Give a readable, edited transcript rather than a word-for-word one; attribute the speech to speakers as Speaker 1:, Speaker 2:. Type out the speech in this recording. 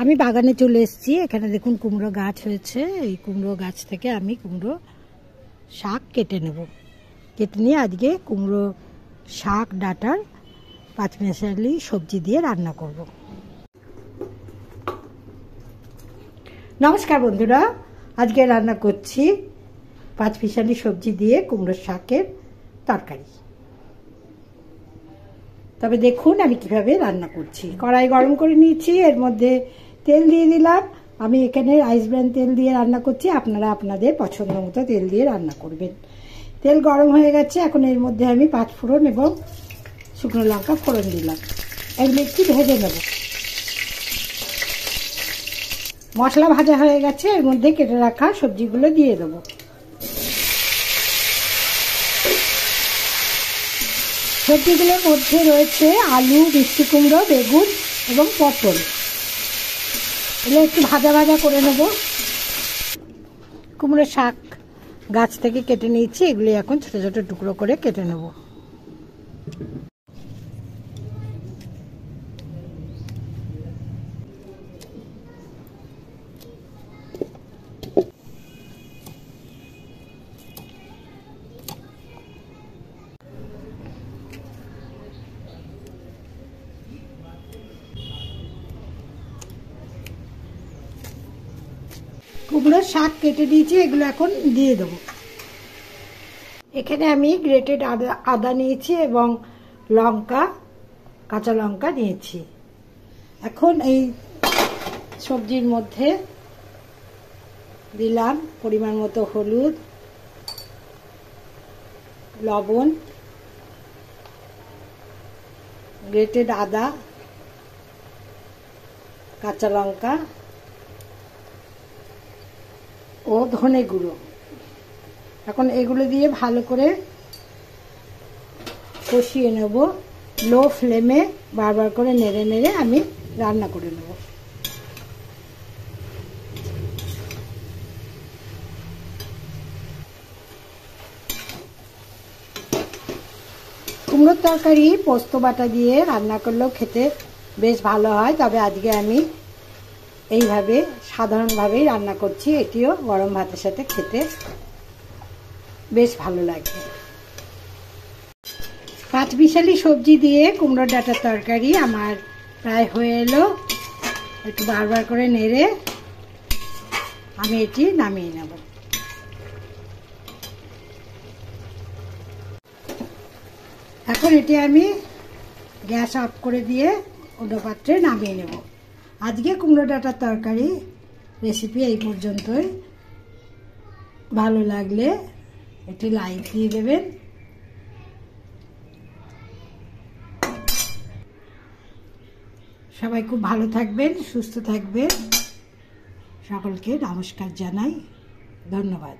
Speaker 1: আমি বাগানে চলে এসেছি। এখানে দেখুন কুমড়ো গাছ হয়েছে। এই কুমড়ো গাছ থেকে আমি কুমড়ো শাক কেটে নেব। কেটে নিয়ে আজকে কুমড়ো শাক ডাঁটার পাঁচমিশালি সবজি দিয়ে রান্না করব। নমস্কার বন্ধুরা, আজকে রান্না করছি পাঁচমিশালি সবজি দিয়ে কুমড়ো শাকের তরকারি। তবে দেখুন আমি কিভাবে রান্না করছি। কড়াই গরম করে নিয়েছি, এর মধ্যে তেল দিয়ে দিলাম। আমি এখানে রাইস ব্র্যান তেল দিয়ে রান্না করছি, আপনারা আপনাদের পছন্দ মতো তেল দিয়ে রান্না করবেন। তেল গরম হয়ে গেছে, এখন এর মধ্যে আমি পাঁচফোড়ন এবং শুকনো লঙ্কা ফোড়ন দিলাম। এগুলো একটু ভেজে নেব। মশলা ভাজা হয়ে গেছে, এর মধ্যে কেটে রাখা সবজিগুলো দিয়ে দেবো। সবজিগুলোর মধ্যে রয়েছে আলু, মিষ্টি কুমড়ো, বেগুন এবং পটল। এগুলো একটু ভাজা ভাজা করে নেব। কুমড়ো শাক গাছ থেকে কেটে নিয়েছি, এগুলি এখন ছোট ছোট টুকরো করে কেটে নেব। কুমড়োর শাক কেটে দিয়েছি, এগুলো এখন দিয়ে দেবো। এখানে আমি গ্রেটেড আদা নিয়েছি এবং লঙ্কা, কাঁচা লঙ্কা নিয়েছি। এখন এই সবজির মধ্যে দিলাম পরিমাণ মতো হলুদ, লবণ, গ্রেটেড আদা, কাঁচা লঙ্কা ও ধনে গুঁড়ো। এখন এগুলো দিয়ে ভালো করে কষিয়ে নেব। লো ফ্লেমে বারবার করে নেড়ে নেড়ে আমি রান্না করে নেব। কুমড়োর তরকারি পোস্ত বাটা দিয়ে রান্না করলেও খেতে বেশ ভালো হয়, তবে আজকে আমি এইভাবে সাধারণভাবেই রান্না করছি। এটিও গরম ভাতের সাথে খেতে বেশ ভালো লাগবে। পাঁচমিশালি সবজি দিয়ে কুমড়োর ডাঁটার তরকারি আমার প্রায় হয়ে এলো। একটু বারবার করে নেড়ে আমি এটি নামিয়ে নেব। এখন এটি আমি গ্যাস অফ করে দিয়ে অন্য পাত্রে নামিয়ে নেব। আজকে কুমড়ো ডাঁটার তরকারি রেসিপি এই পর্যন্তই। ভালো লাগলে একটি লাইক দিয়ে দেবেন। সবাই খুব ভালো থাকবেন, সুস্থ থাকবেন। সকলকে নমস্কার জানাই। ধন্যবাদ।